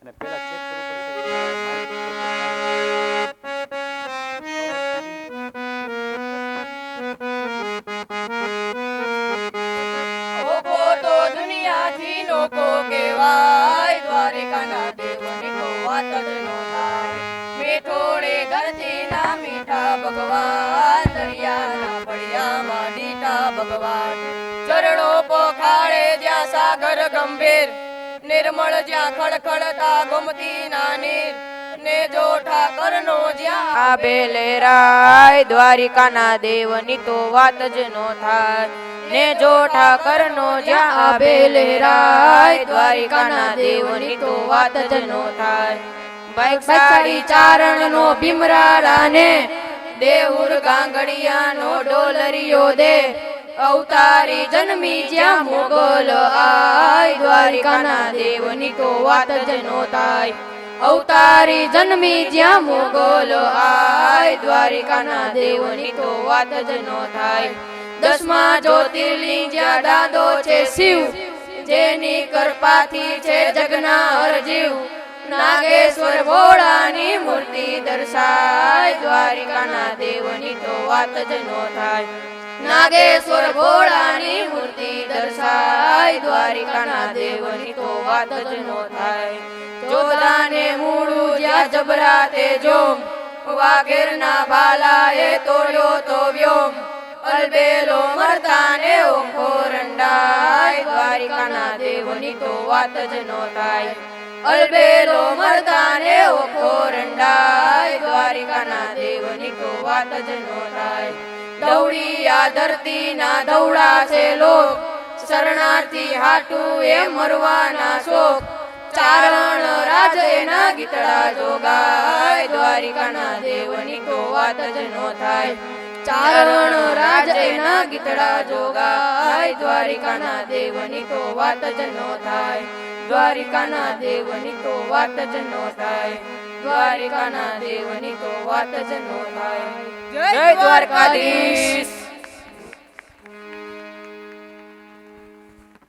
અને પેલા ચેક કરવું પડશે કે માઇક તો દુનિયાથી લોકો કહેવાય, દ્વારિકાના દેવની તો વાત જ નો થાય. મીઠોડે ઘરથી ના મીઠા ભગવાન, દરિયાના ફળિયામાં દીઠા ભગવાન. ચરણો પોખાળે જ્યાં સાગર ગંભીર, નિર્મળ જ્યાં ખડખડતા ગોમતી ના નીર, ને જો ઠાકરનો જ્યાં આભે લહેરાય, દ્વારિકાના દેવની તો વાત જ નો થાય. ને જો ઠાકરનો જ્યાં આભે લહેરાય, દ્વારિકાના દેવની તો વાત જ નો થાય. ભાઈસાડી ચારણનો ભીમરારાને, દેહુર ગાંગડિયાનો ડોલરિયો દે, અવતારી જન્મી જ્યાં મોગલ આય, દ્વારિકાના દેવની તો વાત જ નો થાય. અવતારી જન્મી જ્યાં મોગલ આય, દ્વારિકાના દેવની તો વાત જ નો થાય. દસમા જ્યોતિર્લિંગ જ્યાં દાદો છે શિવ, જેની કૃપાથી છે જગના હરજીવ, નાગેશ્વર ભોળાની મૂર્તિ દર્શાય, દ્વારિકાના દેવની તો વાત જ નો થાય. નાગેશ્વર ભોળાની મૂર્તિ દર્શાય, દ્વારિકાના દેવની તો વાત જ નો થાય. જોધાને મૂળું જ્યાં જબરાતે જોમ, વાઘેરના ભાલાએ તોડ્યો તો વ્યોમ, અલબેલો મરતાને ઓખો રંડાય, દ્વારિકાના દેવની તો વાત જ નો થાય. અલબેલો મરતાને ઓખો રંડાય, દ્વારિકાના દેવની તો વાત જ નો થાય. દૌડી આ ધરતીના દૌડા છે લોક, શરણાર્થી હાટું એ મરવાના શોક, ચારણ રાજ એના ગીતડા જોગાય, દ્વારિકાના દેવની તો વાત જ નો થાય. ચારણ રાજ એના ગીતડા જોગાય, દ્વારિકાના દેવની તો વાત જ નો થાય. દ્વારિકાના દેવની તો વાત જ નો થાય. દ્વારિકાના દેવની તો વાત જ નો થાય. જય દ્વારકાધીશ.